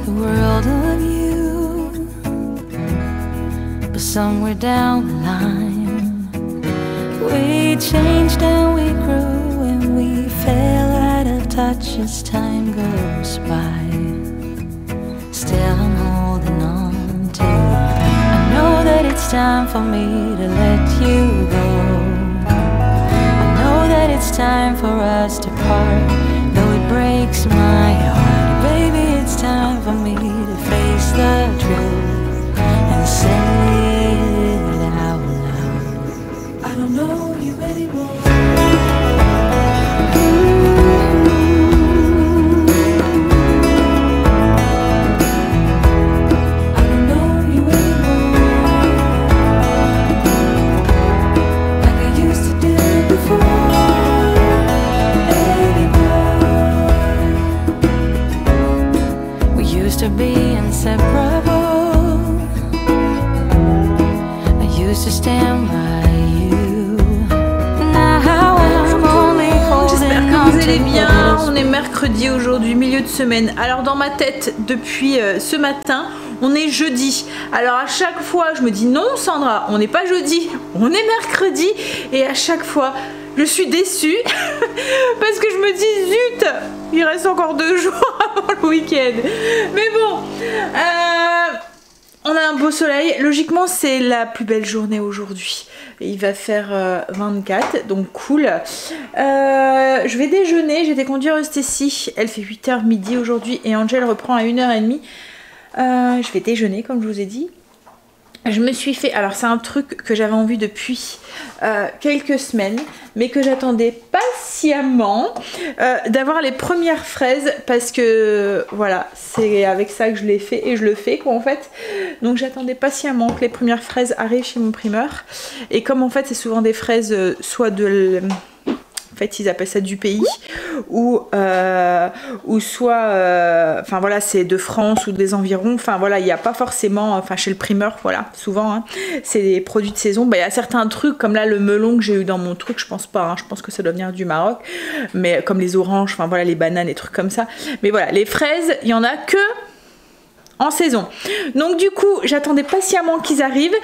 the world of you. But somewhere down the line, we changed and we grew and we fell out of touch as time goes by. Still I'm holding on to you. I know that it's time for me to let you go. I know that it's time for us to part, though it breaks my heart. Baby, it's time for me to face the truth and say it out loud. I don't know you anymore. To be inseparable, I used to stand by you. Now I'm only J'espère holding que on vous allez to bien. this. On est mercredi aujourd'hui, milieu de semaine. Alors dans ma tête, depuis ce matin, on est jeudi. Alors à chaque fois, je me dis non Sandra, on n'est pas jeudi, on est mercredi. Et à chaque fois, je suis déçue parce que je me dis zut, il reste encore 2 jours avant le week-end. Mais bon, on a un beau soleil. Logiquement, c'est la plus belle journée aujourd'hui. Il va faire 24, donc cool. Je vais déjeuner. J'ai été conduire Stécie. Elle fait 8h midi aujourd'hui et Angel reprend à 1h30. Je vais déjeuner comme je vous ai dit. Je me suis fait, alors c'est un truc que j'avais envie depuis quelques semaines, mais que j'attendais patiemment d'avoir les premières fraises parce que voilà, c'est avec ça que je l'ai fait et je le fais quoi en fait. Donc j'attendais patiemment que les premières fraises arrivent chez mon primeur. Et comme en fait c'est souvent des fraises soit de... En fait, ils appellent ça du pays, ou soit, enfin voilà, c'est de France ou des environs. Enfin voilà, il n'y a pas forcément, enfin chez le primeur, voilà, souvent, hein, c'est des produits de saison. Bah, il y a certains trucs, comme là le melon que j'ai eu dans mon truc, je pense pas, hein, je pense que ça doit venir du Maroc, mais comme les oranges, enfin voilà, les bananes, les trucs comme ça. Mais voilà, les fraises, il y en a que en saison. Donc du coup, j'attendais patiemment qu'ils arrivent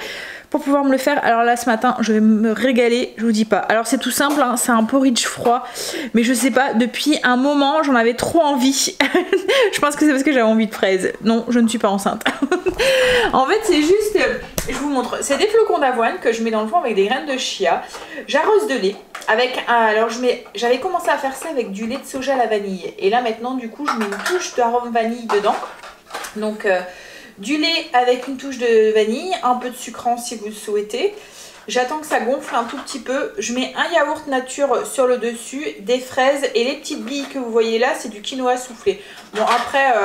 pour pouvoir me le faire. Alors là ce matin je vais me régaler, je vous dis pas. Alors c'est tout simple, hein, c'est un porridge froid, mais je sais pas, depuis un moment j'en avais trop envie. Je pense que c'est parce que j'avais envie de fraises. Non, je ne suis pas enceinte. En fait c'est juste, je vous montre, c'est des flocons d'avoine que je mets dans le fond avec des graines de chia. J'arrose de lait avec alors j'avais commencé à faire ça avec du lait de soja à la vanille, et là maintenant du coup je mets une touche d'arôme vanille dedans. Donc du lait avec une touche de vanille, un peu de sucrant si vous le souhaitez. J'attends que ça gonfle un tout petit peu. Je mets un yaourt nature sur le dessus, des fraises, et les petites billes que vous voyez là, c'est du quinoa soufflé. Bon après,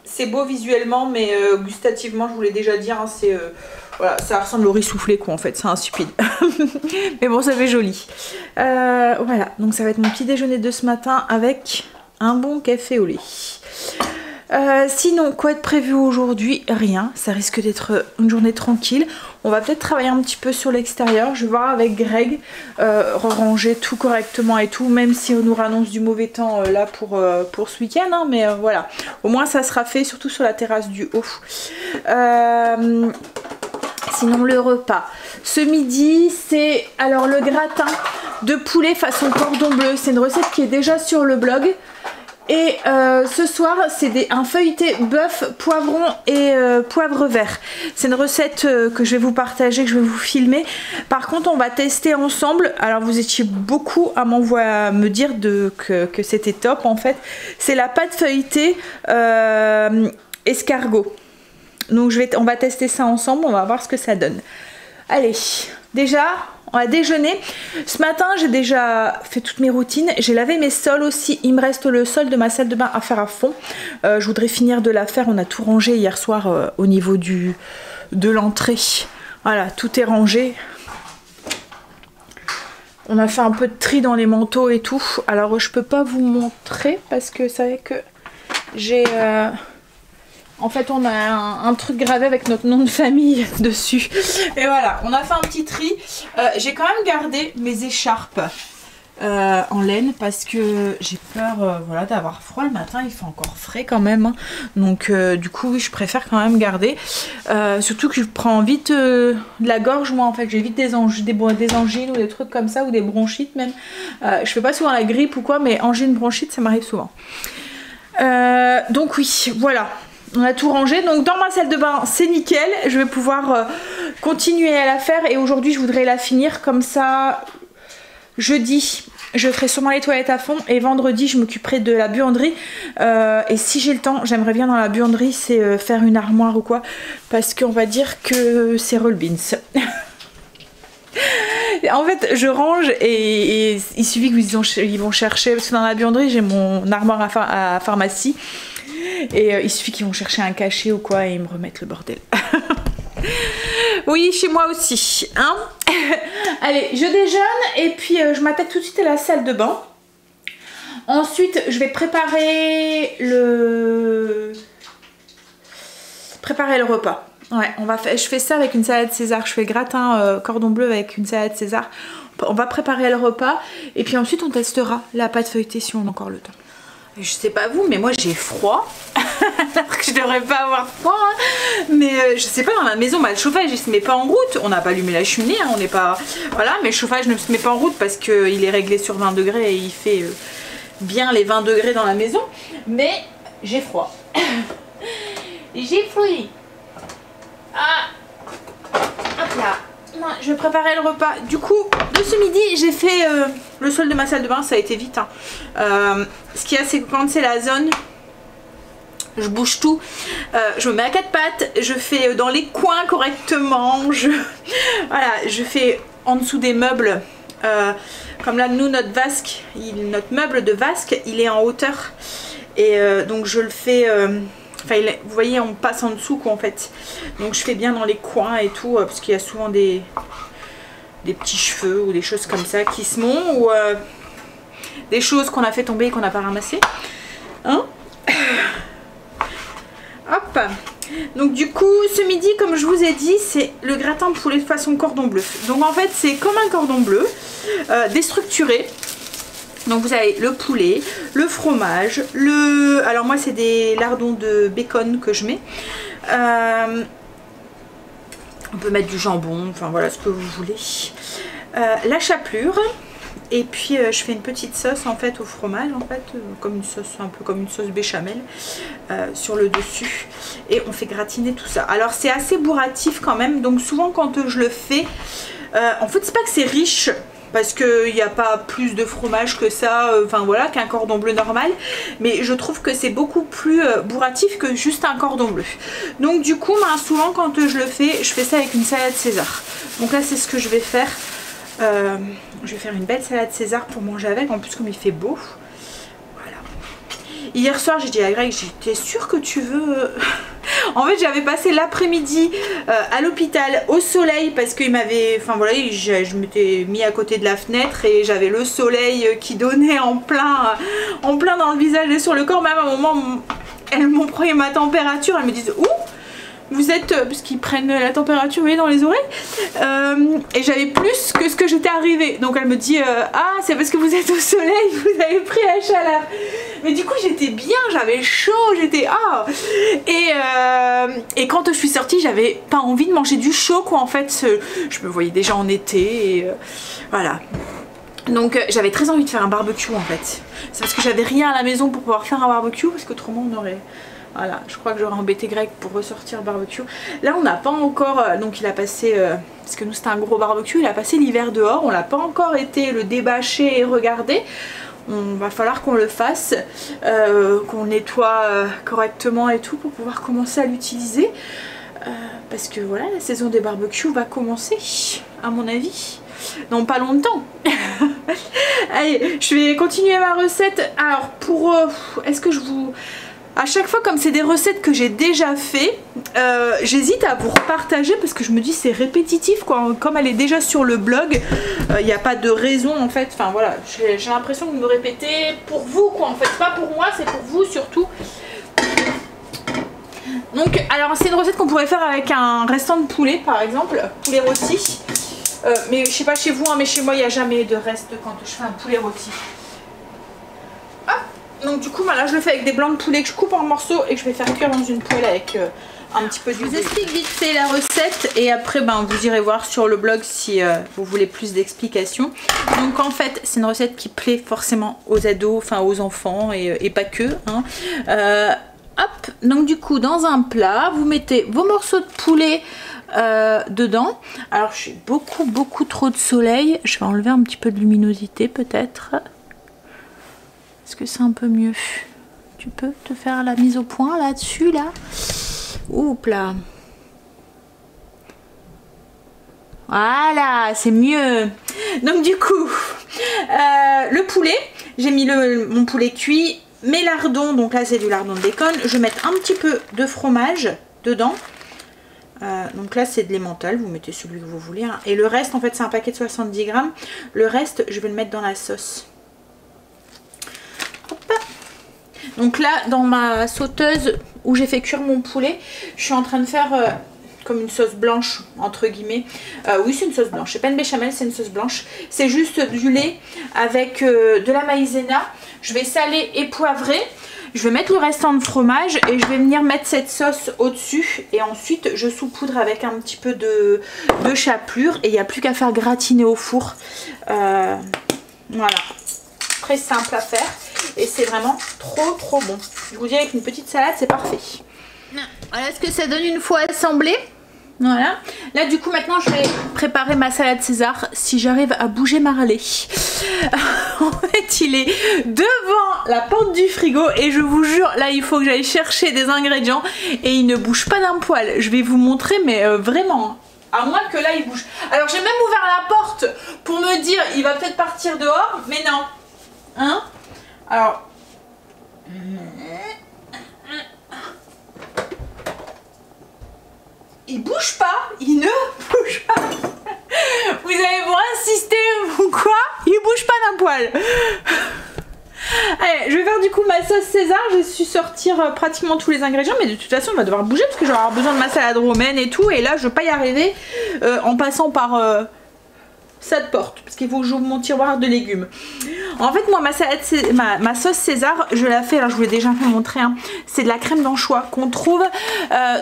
c'est beau visuellement, mais gustativement, je vous l'ai déjà dit, hein, c'est... voilà, ça ressemble au riz soufflé quoi en fait, c'est insipide. Mais bon, ça fait joli. Voilà, donc ça va être mon petit déjeuner de ce matin avec un bon café au lait. Sinon, quoi de prévu aujourd'hui? Rien, ça risque d'être une journée tranquille. On va peut-être travailler un petit peu sur l'extérieur. Je vais voir avec Greg, ranger tout correctement et tout, même si on nous annonce du mauvais temps là pour ce week-end, hein, mais voilà. Au moins ça sera fait, surtout sur la terrasse du haut. Sinon le repas. Ce midi, c'est alors le gratin de poulet façon cordon bleu. C'est une recette qui est déjà sur le blog. Et ce soir, c'est un feuilleté bœuf, poivron et poivre vert. C'est une recette que je vais vous partager, que je vais vous filmer. Par contre, on va tester ensemble. Alors, vous étiez beaucoup à me dire que c'était top en fait. C'est la pâte feuilletée escargot. Donc, on va tester ça ensemble. On va voir ce que ça donne. Allez, déjà... On va déjeuner. Ce matin, j'ai déjà fait toutes mes routines. J'ai lavé mes sols aussi. Il me reste le sol de ma salle de bain à faire à fond. Je voudrais finir de la faire. On a tout rangé hier soir au niveau de l'entrée. Voilà, tout est rangé. On a fait un peu de tri dans les manteaux et tout. Alors, je peux pas vous montrer parce que c'est vrai que j'ai... En fait, on a un truc gravé avec notre nom de famille dessus. Et voilà, on a fait un petit tri. J'ai quand même gardé mes écharpes en laine parce que j'ai peur voilà, d'avoir froid le matin, il fait encore frais quand même hein. Donc du coup oui, je préfère quand même garder surtout que je prends vite de la gorge moi en fait, j'ai vite des angines ou des trucs comme ça ou des bronchites même. Je fais pas souvent la grippe ou quoi, mais angine, bronchite ça m'arrive souvent. Donc oui voilà, on a tout rangé, donc dans ma salle de bain c'est nickel, je vais pouvoir continuer à la faire et aujourd'hui je voudrais la finir comme ça. Jeudi je ferai sûrement les toilettes à fond et vendredi je m'occuperai de la buanderie et si j'ai le temps j'aimerais bien dans la buanderie c'est faire une armoire ou quoi parce qu'on va dire que c'est roll beans. En fait je range et il suffit qu'ils vont chercher parce que dans la buanderie j'ai mon armoire à pharmacie et il suffit qu'ils vont chercher un cachet ou quoi et ils me remettent le bordel. Oui, chez moi aussi, hein. Allez, je déjeune et puis je m'attaque tout de suite à la salle de bain. Ensuite, je vais préparer le repas. Ouais, je fais ça avec une salade César. Je fais gratin cordon bleu avec une salade César. On va préparer le repas et puis ensuite on testera la pâte feuilletée si on a encore le temps. Je sais pas vous, mais moi j'ai froid. Alors que je devrais pas avoir froid. Hein. Mais je sais pas, dans la maison, bah, le chauffage il se met pas en route. On n'a pas allumé la cheminée, hein, on n'est pas. Voilà, mais le chauffage ne se met pas en route parce qu'il est réglé sur 20 degrés et il fait bien les 20 degrés dans la maison. Mais j'ai froid. J'ai froid. Ah, hop là. Non, je vais préparer le repas. Du coup, de ce midi, j'ai fait le sol de ma salle de bain, ça a été vite. Hein. Ce qu'il y a, c'est que quand c'est la zone, je bouge tout. Je me mets à quatre pattes, je fais dans les coins correctement. Voilà, je fais en dessous des meubles. Comme là, nous, notre vasque, notre meuble de vasque, il est en hauteur. Et donc, je le fais... Enfin, vous voyez, on passe en dessous quoi en fait. Donc je fais bien dans les coins et tout, parce qu'il y a souvent des petits cheveux ou des choses comme ça qui se montent, ou des choses qu'on a fait tomber et qu'on n'a pas ramassé. Hein? Hop. Donc du coup, ce midi, comme je vous ai dit, c'est le gratin de poulet de façon cordon bleu. Donc en fait, c'est comme un cordon bleu, déstructuré. Donc vous avez le poulet, le fromage, alors moi c'est des lardons de bacon que je mets. On peut mettre du jambon, enfin voilà ce que vous voulez. La chapelure. Et puis je fais une petite sauce en fait au fromage en fait, comme une sauce, un peu comme une sauce béchamel sur le dessus. Et on fait gratiner tout ça. Alors c'est assez bourratif quand même, donc souvent quand je le fais, en fait c'est pas que c'est riche. Parce qu'il n'y a pas plus de fromage que ça, enfin voilà, qu'un cordon bleu normal. Mais je trouve que c'est beaucoup plus bourratif que juste un cordon bleu. Donc du coup, ben, souvent quand je le fais, je fais ça avec une salade César. Donc là, c'est ce que je vais faire. Je vais faire une belle salade César pour manger avec. En plus, comme il fait beau. Voilà. Hier soir, j'ai dit à Greg, j'étais sûre que tu veux... En fait j'avais passé l'après-midi à l'hôpital au soleil parce qu'il m'avait, enfin voilà, je m'étais mis à côté de la fenêtre et j'avais le soleil qui donnait en plein dans le visage et sur le corps. Même à un moment elles m'ont pris ma température, elles me disent ouh vous êtes, parce qu'ils prennent la température, vous voyez, dans les oreilles, et j'avais plus que ce que j'étais arrivée. Donc elle me dit ah c'est parce que vous êtes au soleil, vous avez pris la chaleur. Mais du coup j'étais bien, j'avais chaud, j'étais ah. Et quand je suis sortie, j'avais pas envie de manger du chaud quoi en fait. Je me voyais déjà en été et voilà. Donc j'avais très envie de faire un barbecue en fait. C'est parce que j'avais rien à la maison pour pouvoir faire un barbecue, parce qu'autrement on aurait... Voilà, je crois que j'aurais embêté Greg pour ressortir le barbecue. Là on n'a pas encore, donc il a passé, parce que nous c'était un gros barbecue, il a passé l'hiver dehors, on l'a pas encore été le débâcher et regarder. On va falloir qu'on le fasse, qu'on nettoie correctement et tout pour pouvoir commencer à l'utiliser. Parce que voilà, la saison des barbecues va commencer, à mon avis. Non, pas longtemps. Allez, je vais continuer ma recette. Alors pour, est-ce que je vous... À chaque fois, comme c'est des recettes que j'ai déjà fait, j'hésite à vous repartager parce que je me dis c'est répétitif quoi. Comme elle est déjà sur le blog, il n'y a pas de raison en fait. Enfin voilà, j'ai l'impression de me répéter pour vous quoi en fait. Pas pour moi, c'est pour vous surtout. Donc alors c'est une recette qu'on pourrait faire avec un restant de poulet par exemple, poulet rôti. Mais je sais pas chez vous, hein, mais chez moi il n'y a jamais de reste quand je fais un poulet rôti. Hop. Donc du coup voilà, je le fais avec des blancs de poulet que je coupe en morceaux et que je vais faire cuire dans une poêle avec un petit peu d'huile. Je vous explique vite fait la recette et après ben, vous irez voir sur le blog si vous voulez plus d'explications. Donc en fait c'est une recette qui plaît forcément aux ados, enfin aux enfants et pas que. Hein. Hop, donc du coup dans un plat vous mettez vos morceaux de poulet dedans. Alors j'ai beaucoup trop de soleil, je vais enlever un petit peu de luminosité peut-être. Est-ce que c'est un peu mieux? Tu peux te faire la mise au point là-dessus là? Oups là. Voilà, c'est mieux. Donc du coup, le poulet, j'ai mis mon poulet cuit, mes lardons, donc là c'est du lardon de bacon. Je vais mettre un petit peu de fromage dedans. Donc là c'est de l'emmental, vous mettez celui que vous voulez. Hein. Et le reste, en fait c'est un paquet de 70 grammes. Le reste, je vais le mettre dans la sauce. Hop. Donc là, dans ma sauteuse où j'ai fait cuire mon poulet, je suis en train de faire comme une sauce blanche, entre guillemets. Oui, c'est une sauce blanche. C'est pas une béchamel, c'est une sauce blanche. C'est juste du lait avec de la maïzena. Je vais saler et poivrer. Je vais mettre le restant de fromage et je vais venir mettre cette sauce au-dessus. Et ensuite, je saupoudre avec un petit peu de chapelure. Et il n'y a plus qu'à faire gratiner au four. Voilà. Très simple à faire. Et c'est vraiment trop bon. Je vous dis, avec une petite salade, c'est parfait. Voilà ce que ça donne une fois assemblé. Voilà. Là du coup maintenant je vais préparer ma salade César si j'arrive à bouger Marley. En fait il est devant la porte du frigo et je vous jure là il faut que j'aille chercher des ingrédients et il ne bouge pas d'un poil. Je vais vous montrer mais vraiment. À moins que là il bouge. Alors j'ai même ouvert la porte pour me dire il va peut-être partir dehors mais non. Hein? Alors... Il bouge pas, il ne bouge pas. Vous avez beau insister ou quoi, il bouge pas d'un poil. Allez, je vais faire du coup ma sauce César. Je suis sortir pratiquement tous les ingrédients, mais de toute façon on va devoir bouger parce que je vais avoir besoin de ma salade romaine et tout. Et là je vais pas y arriver en passant par cette porte parce qu'il faut que j'ouvre mon tiroir de légumes. En fait moi ma sauce César je la fais, alors je vous l'ai déjà montré, hein. C'est de la crème d'anchois qu'on trouve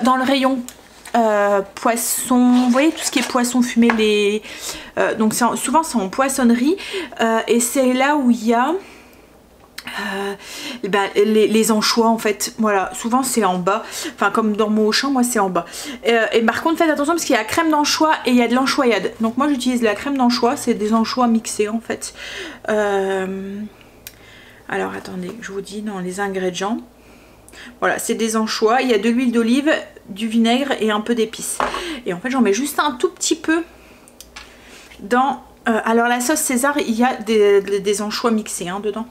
dans le rayon poisson, vous voyez tout ce qui est poisson fumé, donc souvent c'est en poissonnerie et c'est là où il y a les anchois en fait, voilà, souvent c'est en bas, enfin comme dans mon Auchan, moi c'est en bas et par contre faites attention parce qu'il y a la crème d'anchois et il y a de l'anchoyade, donc moi j'utilise la crème d'anchois, c'est des anchois mixés en fait. Alors attendez, je vous dis dans les ingrédients. Voilà, c'est des anchois, il y a de l'huile d'olive, du vinaigre et un peu d'épices. Et en fait j'en mets juste un tout petit peu dans... alors la sauce César, il y a des anchois mixés hein, dedans.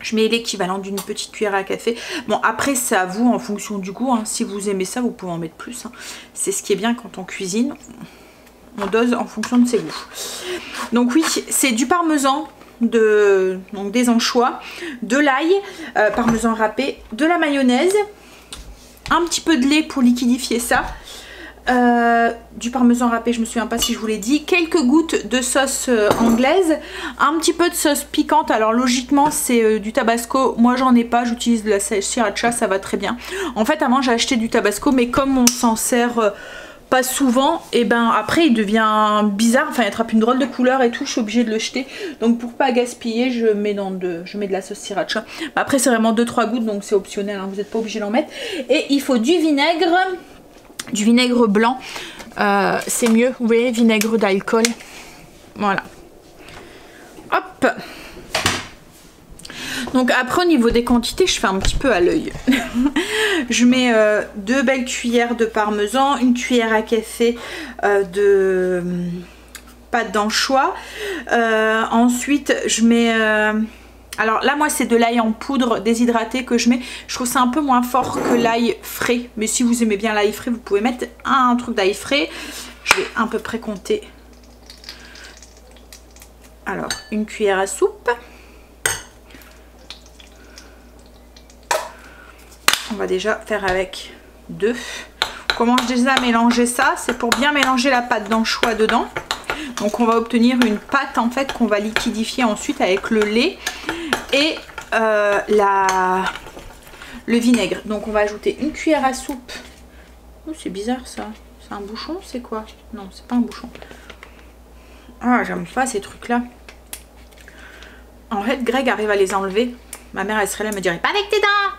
Je mets l'équivalent d'une petite cuillère à café. Bon après c'est à vous en fonction du goût, hein. Si vous aimez ça vous pouvez en mettre plus. Hein. C'est ce qui est bien quand on cuisine. On dose en fonction de ses goûts. Donc oui, c'est du parmesan. Donc des anchois, de l'ail, parmesan râpé, de la mayonnaise, un petit peu de lait pour liquidifier ça, du parmesan râpé, je me souviens pas si je vous l'ai dit, quelques gouttes de sauce anglaise, un petit peu de sauce piquante. Alors logiquement c'est du tabasco, moi j'en ai pas, j'utilise de la sriracha, ça va très bien. En fait avant j'ai acheté du tabasco mais comme on s'en sert pas souvent, et ben après il devient bizarre, enfin il attrape une drôle de couleur et tout, je suis obligée de le jeter. Donc pour pas gaspiller, je mets de la sauce sriracha. Après c'est vraiment 2-3 gouttes donc c'est optionnel, hein, vous n'êtes pas obligé d'en mettre. Et il faut du vinaigre blanc, c'est mieux, vous voyez, vinaigre d'alcool. Voilà. Hop. Donc après au niveau des quantités je fais un petit peu à l'œil. Je mets 2 belles cuillères de parmesan, une cuillère à café de pâte d'anchois. Ensuite je mets... alors là moi c'est de l'ail en poudre déshydraté que je mets. Je trouve ça un peu moins fort que l'ail frais. Mais si vous aimez bien l'ail frais vous pouvez mettre un truc d'ail frais. Je vais à peu près compter. Alors une cuillère à soupe. On va déjà faire avec 2. On commence déjà à mélanger ça. C'est pour bien mélanger la pâte d'anchois dedans. Donc on va obtenir une pâte en fait qu'on va liquidifier ensuite avec le lait et le vinaigre. Donc on va ajouter une cuillère à soupe. Oh, c'est bizarre ça. C'est un bouchon, c'est quoi? Non, c'est pas un bouchon. Ah, j'aime pas ces trucs là. En fait, Greg arrive à les enlever. Ma mère, elle serait là, elle me dirait pas avec tes dents.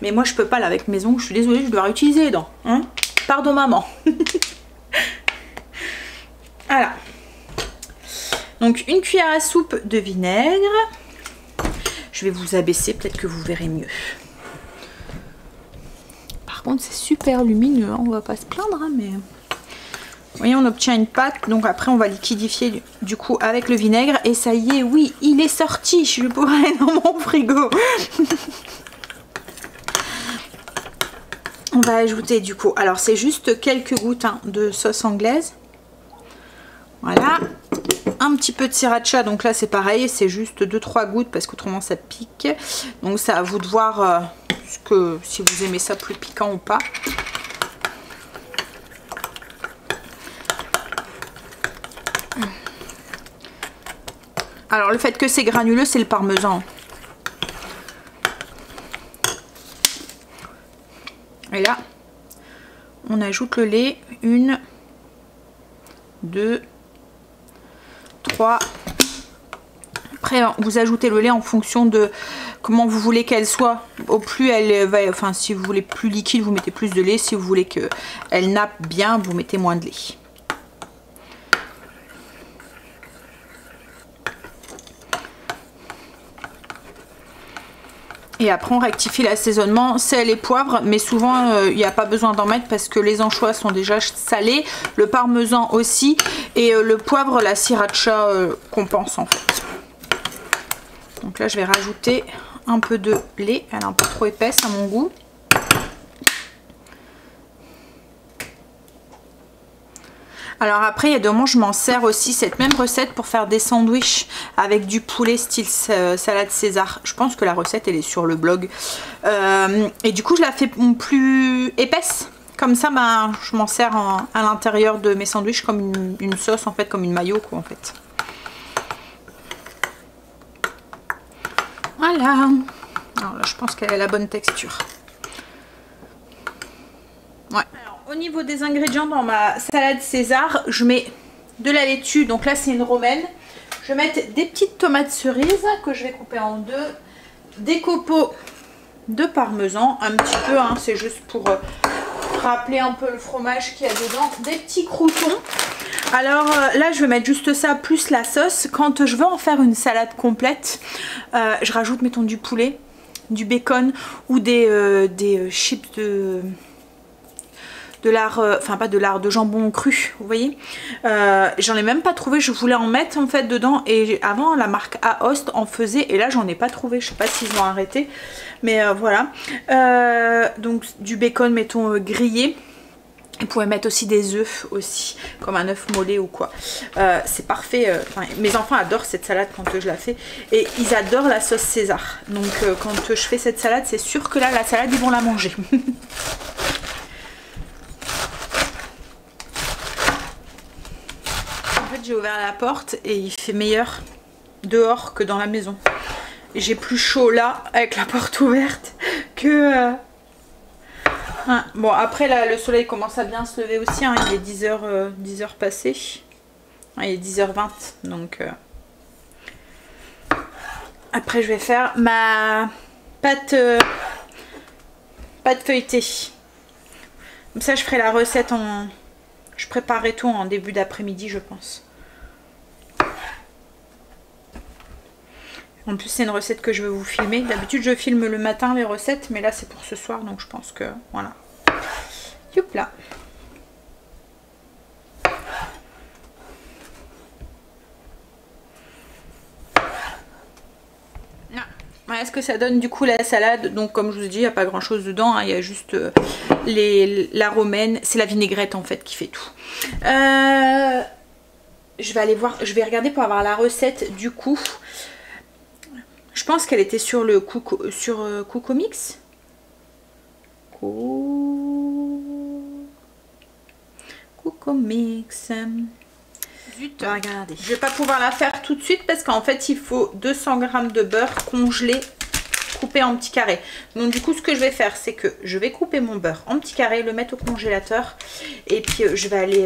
Mais moi, je peux pas là avec mes ongles. Je suis désolée, je dois réutiliser les dents. Hein, pardon, maman. Voilà. Donc, une cuillère à soupe de vinaigre. Je vais vous abaisser, peut-être que vous verrez mieux. Par contre, c'est super lumineux. Hein. On va pas se plaindre, hein, mais... Vous voyez, on obtient une pâte, donc après on va liquidifier du coup avec le vinaigre. Et ça y est, oui, il est sorti. Je le pourrais dans mon frigo. On va ajouter du coup, alors c'est juste quelques gouttes hein, de sauce anglaise. Voilà. Un petit peu de sriracha, donc là c'est pareil, c'est juste 2-3 gouttes parce qu'autrement ça pique. Donc c'est à vous de voir si vous aimez ça plus piquant ou pas. Alors le fait que c'est granuleux, c'est le parmesan. Et là, on ajoute le lait. 1, 2, 3. Après, vous ajoutez le lait en fonction de comment vous voulez qu'elle soit. Au plus elle va, enfin si vous voulez plus liquide, vous mettez plus de lait. Si vous voulez qu'elle nappe bien, vous mettez moins de lait. Et après on rectifie l'assaisonnement, sel et poivre, mais souvent il n'y a pas besoin d'en mettre parce que les anchois sont déjà salés, le parmesan aussi, et le poivre, la sriracha compense en fait. Donc là je vais rajouter un peu de lait, elle est un peu trop épaisse à mon goût. Alors après, il y a des moments, je m'en sers aussi cette même recette pour faire des sandwichs avec du poulet style salade César. Je pense que la recette, elle est sur le blog. Et du coup, je la fais plus épaisse. Comme ça, ben, je m'en sers à l'intérieur de mes sandwichs comme une sauce, en fait, comme une mayo, quoi, en fait. Voilà. Alors là, je pense qu'elle a la bonne texture. Ouais. Alors, au niveau des ingrédients dans ma salade César, je mets de la laitue, donc là c'est une romaine. Je vais mettre des petites tomates cerises que je vais couper en deux, des copeaux de parmesan, un petit peu, hein, c'est juste pour rappeler un peu le fromage qu'il y a dedans, des petits croûtons. Alors là je vais mettre juste ça plus la sauce. Quand je veux en faire une salade complète, je rajoute mettons du poulet, du bacon ou des chips de lard, enfin pas de lard, de jambon cru, vous voyez. J'en ai même pas trouvé, je voulais en mettre en fait dedans, et avant la marque Aost en faisait, et là j'en ai pas trouvé, je sais pas s'ils ont arrêté, mais voilà. Donc du bacon mettons grillé. Vous pouvez mettre aussi des œufs aussi, comme un œuf mollet ou quoi. C'est parfait. Mes enfants adorent cette salade quand je la fais. Et ils adorent la sauce César. Donc quand je fais cette salade, c'est sûr que là, la salade, ils vont la manger. En fait, j'ai ouvert la porte et il fait meilleur dehors que dans la maison. J'ai plus chaud là, avec la porte ouverte, que... Bon après là le soleil commence à bien se lever aussi, hein. Il est 10h passé, il est 10h20 donc après je vais faire ma pâte feuilletée. Comme ça je ferai la recette je préparerai tout en début d'après-midi je pense. En plus c'est une recette que je veux vous filmer. D'habitude je filme le matin les recettes, mais là c'est pour ce soir, donc je pense que voilà. Youp là. Voilà ce que ça donne du coup la salade. Donc comme je vous dis, il n'y a pas grand chose dedans, hein. Il y a juste la romaine, c'est la vinaigrette en fait qui fait tout. Je vais aller voir, je vais regarder pour avoir la recette du coup. Je pense qu'elle était sur le Coco-Mix. Coco-Mix. zut, regardez. Je vais pas pouvoir la faire tout de suite parce qu'en fait il faut 200 g de beurre congelé, coupé en petits carrés. Donc du coup ce que je vais faire, c'est que je vais couper mon beurre en petits carrés, le mettre au congélateur et puis je vais aller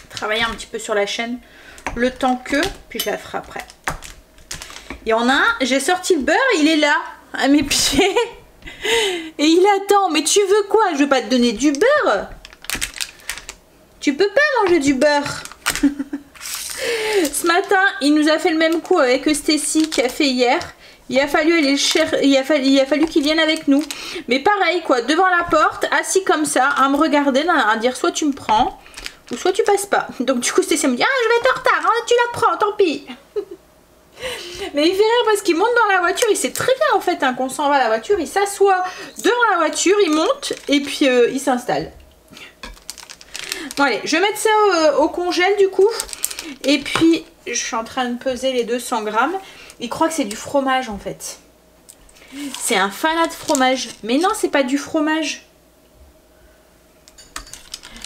travailler un petit peu sur la chaîne le temps que, puis je la ferai après. Il y en a un, j'ai sorti le beurre, il est là à mes pieds et il attend. Mais tu veux quoi? Je veux pas te donner du beurre. Tu peux pas manger du beurre. Ce matin, il nous a fait le même coup avec Stacy qui a fait hier. Il a fallu aller il a fallu qu'il vienne avec nous. Mais pareil quoi, devant la porte, assis comme ça, à me regarder, à dire soit tu me prends, ou soit tu passes pas. Donc du coup, Stacy me dit, ah je vais être en retard, hein, tu la prends, tant pis. Mais il fait rire parce qu'il monte dans la voiture, il sait très bien en fait hein, qu'on s'en va à la voiture, il s'assoit devant la voiture, il monte et puis il s'installe. Bon allez, je vais mettre ça au congèle du coup. Et puis je suis en train de peser les 200 grammes. Il croit que c'est du fromage en fait. C'est un fanat de fromage. Mais non, c'est pas du fromage.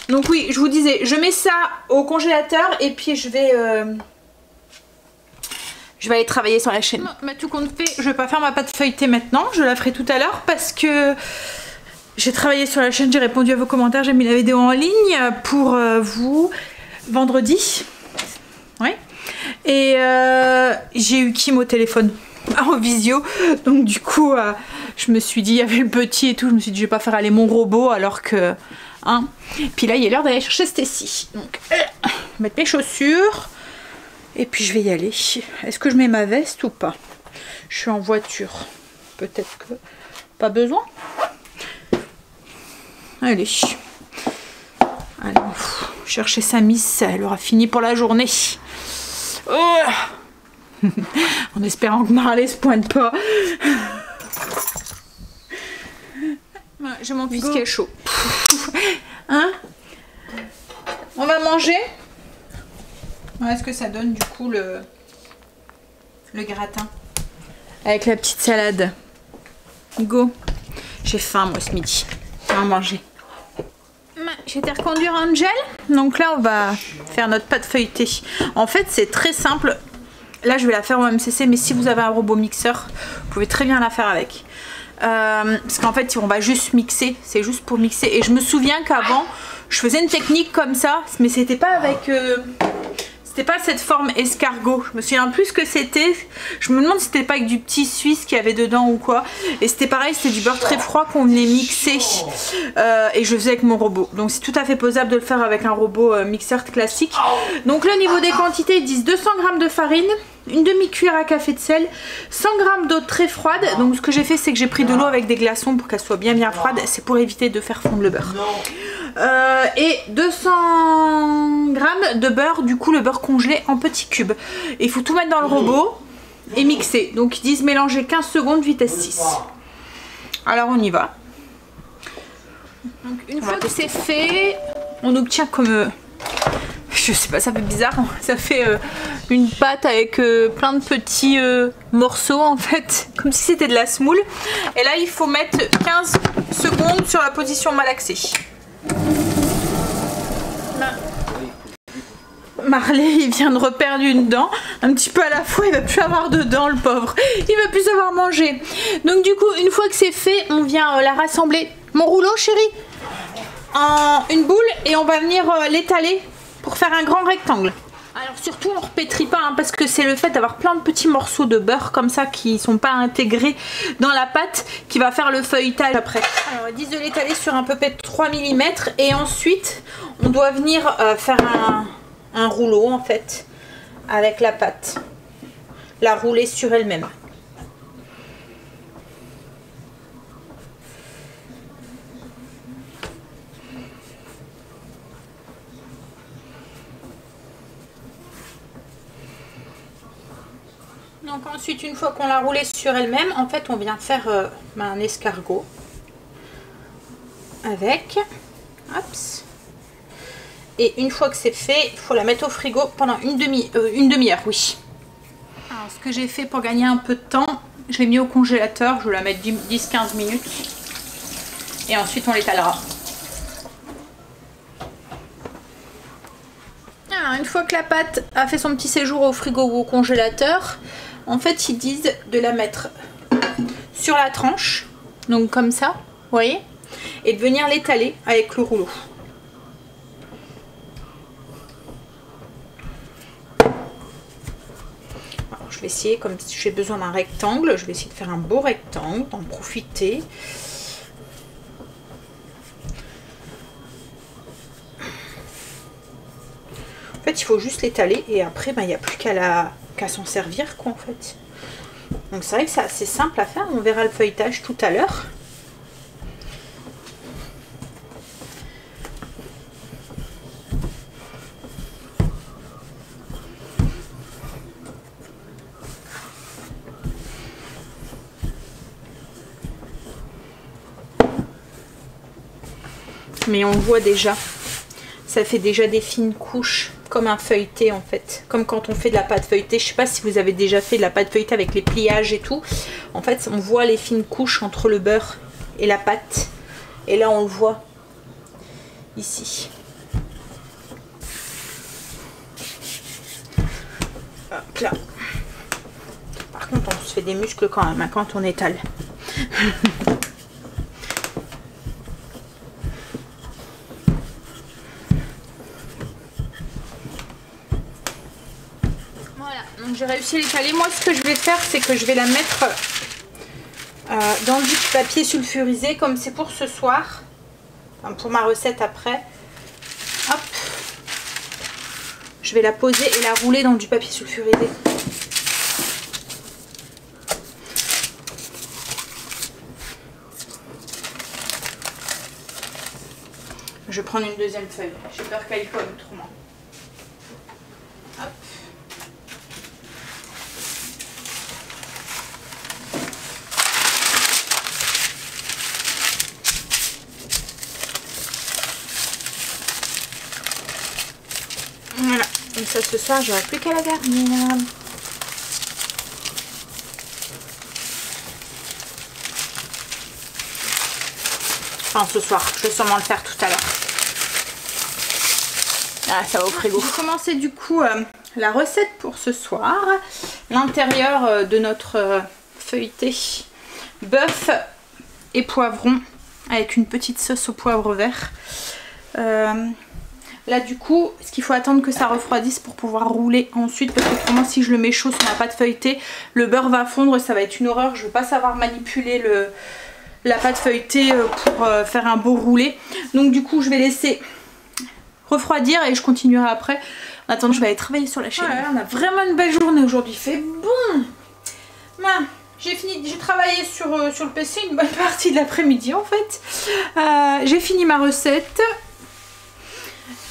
Donc oui, je vous disais, je mets ça au congélateur et puis je vais aller travailler sur la chaîne. Mais tout compte fait, je vais pas faire ma pâte feuilletée maintenant. Je la ferai tout à l'heure parce que j'ai travaillé sur la chaîne, j'ai répondu à vos commentaires, j'ai mis la vidéo en ligne pour vous vendredi. Oui. Et j'ai eu Kim au téléphone en visio. Donc du coup, je me suis dit, il y avait le petit et tout, je me suis dit, je vais pas faire aller mon robot alors que... Hein. Puis là, il est l'heure d'aller chercher Stacy. Donc, mettre mes chaussures. Et puis je vais y aller. Est-ce que je mets ma veste ou pas? Je suis en voiture. Peut-être que... Pas besoin. Allez. Alors, chercher sa miss, elle aura fini pour la journée. Oh en espérant que Marley se pointe pas. J'ai mon fils qui est chaud. Hein? On va manger? Est-ce que ça donne du coup le gratin? Avec la petite salade. Go. J'ai faim moi ce midi. On va manger. J'ai été reconduire Angel. Donc là on va faire notre pâte feuilletée. En fait c'est très simple. Là je vais la faire au MCC, mais si vous avez un robot mixeur, vous pouvez très bien la faire avec. Parce qu'en fait on va juste mixer. C'est juste pour mixer. Et je me souviens qu'avant je faisais une technique comme ça, mais c'était pas avec... C'était pas cette forme escargot. Je me souviens plus ce que c'était. Je me demande si c'était pas avec du petit suisse qu'il y avait dedans ou quoi. Et c'était pareil, c'était du beurre très froid qu'on venait mixer. Et je faisais avec mon robot. Donc c'est tout à fait posable de le faire avec un robot mixeur classique. Donc là, au niveau des quantités, ils disent 200 g de farine, une demi-cuillère à café de sel, 100 g d'eau très froide. Donc ce que j'ai fait, c'est que j'ai pris de l'eau avec des glaçons pour qu'elle soit bien froide. C'est pour éviter de faire fondre le beurre. Et 200 g de beurre, du coup le beurre congelé en petits cubes. Et il faut tout mettre dans le robot et mixer. Donc ils disent mélanger 15 secondes, vitesse 6. Alors on y va. Donc une fois que c'est fait, on obtient comme... je sais pas, ça fait bizarre. Ça fait une pâte avec plein de petits morceaux en fait. Comme si c'était de la semoule. Et là il faut mettre 15 secondes sur la position malaxée. Marley il vient de reperdre une dent, un petit peu à la fois, il va plus avoir de dents le pauvre, il va plus savoir manger. Donc du coup une fois que c'est fait, on vient la rassembler, mon rouleau chérie, en une boule et on va venir l'étaler pour faire un grand rectangle. Alors surtout on ne repétrit pas hein, parce que c'est le fait d'avoir plein de petits morceaux de beurre comme ça qui sont pas intégrés dans la pâte qui va faire le feuilletage après. Alors ils disent de l'étaler sur un peu près 3 mm et ensuite on doit venir faire un rouleau en fait avec la pâte, la rouler sur elle-même. Donc ensuite une fois qu'on l'a roulée sur elle-même, en fait on vient faire un escargot avec, hops. Et une fois que c'est fait, il faut la mettre au frigo pendant une demi-heure, oui. Alors ce que j'ai fait pour gagner un peu de temps, je l'ai mis au congélateur, je vais la mettre 10-15 minutes. Et ensuite on l'étalera. une fois que la pâte a fait son petit séjour au frigo ou au congélateur, en fait ils disent de la mettre sur la tranche, donc comme ça, vous voyez, et de venir l'étaler avec le rouleau. Alors, je vais essayer, comme j'ai besoin d'un rectangle, je vais essayer de faire un beau rectangle, d'en profiter. En fait, il faut juste l'étaler et après, il n'y a plus qu'à s'en servir, quoi, en fait. Donc, c'est vrai que c'est assez simple à faire. On verra le feuilletage tout à l'heure. Mais on le voit déjà. Ça fait déjà des fines couches, comme un feuilleté en fait. Comme quand on fait de la pâte feuilletée. Je sais pas si vous avez déjà fait de la pâte feuilletée avec les pliages et tout. En fait, on voit les fines couches entre le beurre et la pâte. Et là, on le voit ici. Hop là. Par contre, on se fait des muscles quand même, hein, quand on étale. J'ai réussi à l'étaler. Moi, ce que je vais faire, c'est que je vais la mettre dans du papier sulfurisé, comme c'est pour ce soir. Enfin, pour ma recette après. Hop. Je vais la poser et la rouler dans du papier sulfurisé. Je vais prendre une deuxième feuille. J'ai peur qu'elle colle autrement. Hop. Voilà, comme ça ce soir j'aurai plus qu'à la garnir. Enfin ce soir, je vais sûrement le faire tout à l'heure. Ah, ça va au frigo. Je vais commencer du coup la recette pour ce soir. L'intérieur de notre feuilleté bœuf et poivron avec une petite sauce au poivre vert. Là du coup, ce qu'il faut attendre que ça refroidisse pour pouvoir rouler ensuite, parce que autrement si je le mets chaud sur la pâte feuilletée, le beurre va fondre, ça va être une horreur. Je ne vais pas savoir manipuler la pâte feuilletée pour faire un beau roulé. Donc du coup je vais laisser refroidir et je continuerai après. En attendant, je vais aller travailler sur la chaîne. Voilà, on a vraiment une belle journée aujourd'hui, il fait bon. J'ai travaillé sur le PC une bonne partie de l'après-midi en fait. J'ai fini ma recette.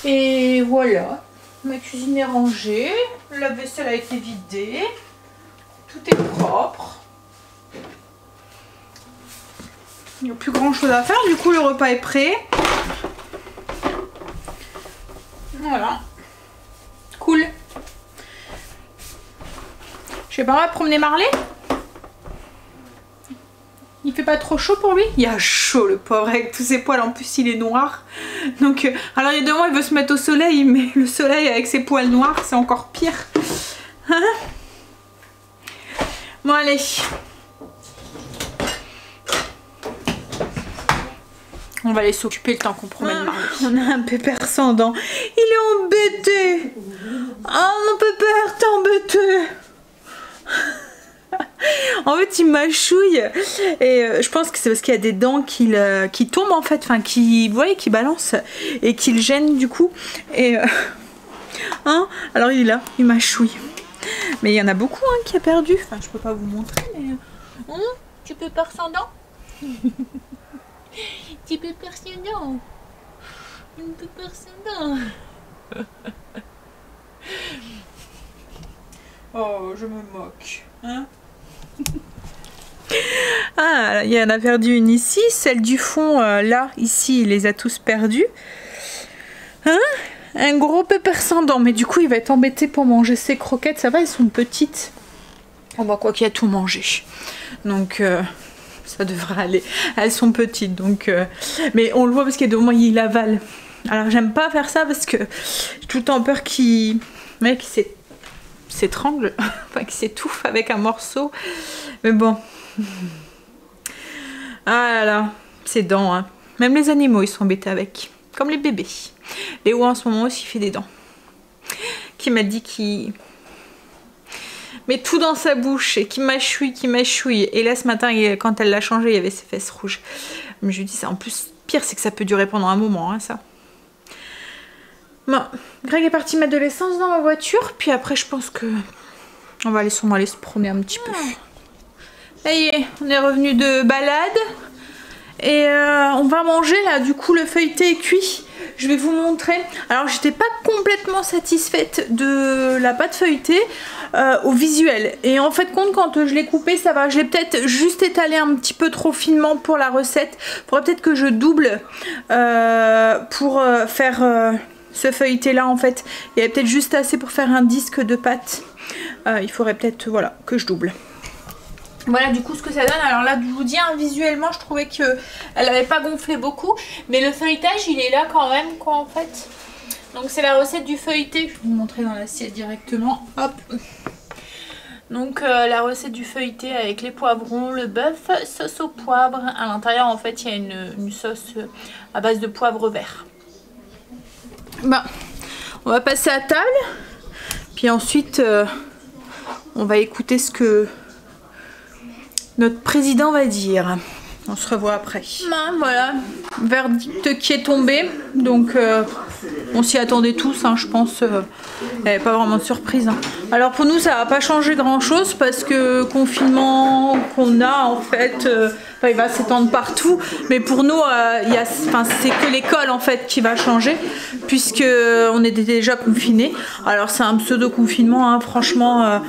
Et voilà, ma cuisine est rangée, la vaisselle a été vidée, tout est propre. Il n'y a plus grand chose à faire, du coup le repas est prêt. Voilà, cool. Je vais pas promener Marley. Il fait pas trop chaud pour lui? Il a chaud le pauvre avec tous ses poils, en plus il est noir. Donc, alors il y a 2 mois il veut se mettre au soleil, mais le soleil avec ses poils noirs c'est encore pire. Hein? Bon allez. On va aller s'occuper le temps qu'on promène Marley. On a un pépère sans dents. Il est embêté. Oh mon pépère, t'es embêté. En fait il mâchouille et je pense que c'est parce qu'il y a des dents qui tombent en fait, enfin qui, vous voyez, qui balancent et qui le gênent du coup. Et hein, alors il est là, il mâchouille. Mais il y en a beaucoup hein, qui a perdu. Enfin je peux pas vous montrer mais... tu peux peur sans dents. Tu peux peur sans dents. Tu peux peur sans dents. Oh je me moque. Hein? Ah, il y en a perdu une ici, celle du fond là, ici, il les a tous perdus. Hein? Un gros pépère sans dents, mais du coup il va être embêté pour manger ses croquettes, ça va, elles sont petites. On va quoi qu'il a tout mangé. Donc ça devrait aller. Elles sont petites, donc mais on le voit parce qu'il y a des moments il avale. Alors j'aime pas faire ça parce que j'ai tout le temps peur qu'il s'étrangle, enfin qu'il s'étouffe avec un morceau. Mais bon. Ah là là, ses dents, hein. Même les animaux ils sont embêtés avec. Comme les bébés. Léo en ce moment aussi fait des dents. Qui m'a dit qu'il met tout dans sa bouche et qui mâchouille. Et là ce matin, quand elle l'a changé, il y avait ses fesses rouges. Mais je lui dis, ça en plus, pire c'est que ça peut durer pendant un moment, hein, ça. Bon, Greg est parti mettre de l'essence dans ma voiture, puis après je pense que on va aller sûrement aller se promener un petit peu. Ça y est, on est revenu de balade et on va manger là. Du coup le feuilleté est cuit. Je vais vous montrer. Alors j'étais pas complètement satisfaite de la pâte feuilletée au visuel. Et en fait compte quand je l'ai coupé ça va. Je l'ai peut-être juste étalé un petit peu trop finement pour la recette. Faudrait peut-être que je double pour faire ce feuilleté là en fait. Il y avait peut-être juste assez pour faire un disque de pâte. Il faudrait peut-être voilà que je double. Voilà du coup ce que ça donne. Alors là je vous dis hein, visuellement je trouvais qu'elle n'avait pas gonflé beaucoup. Mais le feuilletage il est là quand même quoi en fait. Donc c'est la recette du feuilleté. Je vais vous montrer dans l'assiette directement. Hop. Donc la recette du feuilleté avec les poivrons, le bœuf, sauce au poivre. À l'intérieur en fait il y a une sauce à base de poivre vert. Bon, on va passer à table. Puis ensuite on va écouter ce que notre président va dire. On se revoit après. Voilà, verdict qui est tombé. Donc on s'y attendait tous, hein, je pense. Il n'y avait pas vraiment de surprise. Hein. Alors pour nous, ça va pas changer grand chose parce que confinement qu'on a en fait, il va s'étendre partout. Mais pour nous, c'est que l'école en fait qui va changer puisque on était déjà confinés. Alors c'est un pseudo confinement, hein, franchement.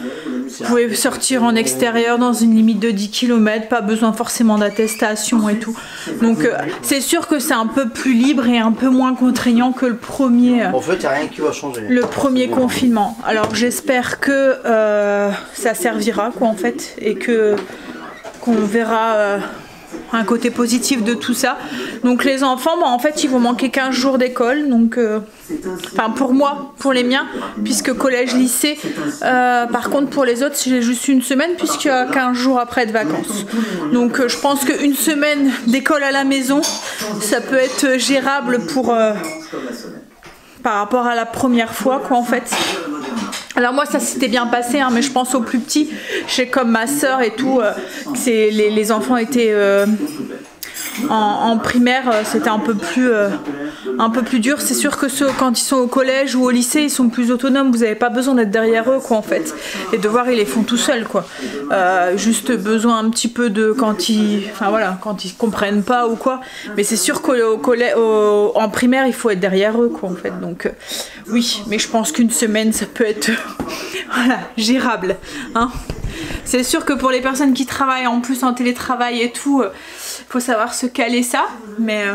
Vous pouvez sortir en extérieur dans une limite de 10 km, pas besoin forcément d'attestation et tout. Donc c'est sûr que c'est un peu plus libre et un peu moins contraignant que le premier. En fait, il n'y a rien qui va changer. Le premier confinement. Alors j'espère que ça servira quoi en fait et que qu'on verra un côté positif de tout ça. Donc les enfants, en fait ils vont manquer 15 jours d'école. Donc enfin pour moi, pour les miens, puisque collège, lycée. Par contre pour les autres j'ai juste une semaine puisqu'il y a 15 jours après de vacances. Donc je pense qu'une semaine d'école à la maison, ça peut être gérable pour par rapport à la première fois quoi en fait. Alors moi ça s'était bien passé hein, mais je pense aux plus petits, j'ai comme ma soeur et tout, les enfants étaient en primaire, c'était un peu plus dur. C'est sûr que ceux quand ils sont au collège ou au lycée ils sont plus autonomes, vous n'avez pas besoin d'être derrière eux quoi en fait. Les devoirs ils les font tout seuls quoi. Juste besoin un petit peu de quand ils comprennent pas ou quoi. Mais c'est sûr qu'en primaire il faut être derrière eux quoi en fait. Donc oui, mais je pense qu'une semaine ça peut être voilà, gérable. Hein. C'est sûr que pour les personnes qui travaillent en plus en télétravail et tout, faut savoir se caler ça. Mais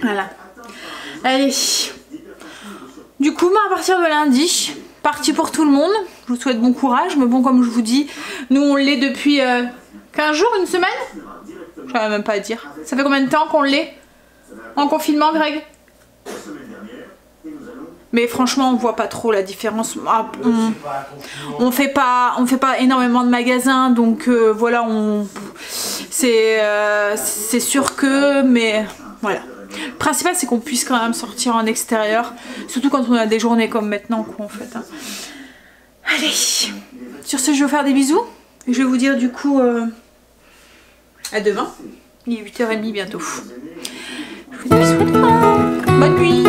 voilà. Allez. Du coup, à partir de lundi, parti pour tout le monde. Je vous souhaite bon courage. Mais bon, comme je vous dis, nous on l'est depuis 15 jours, une semaine. Je ne même pas à dire. Ça fait combien de temps qu'on l'est en confinement, Greg? Mais franchement on voit pas trop la différence. On fait pas énormément de magasins donc voilà c'est sûr que mais voilà. Le principal c'est qu'on puisse quand même sortir en extérieur, surtout quand on a des journées comme maintenant quoi en fait. Hein. Allez, sur ce je vais vous faire des bisous et je vais vous dire du coup à demain. Il est 8h30 bientôt. Je vous dis bisous à demain. Bonne nuit.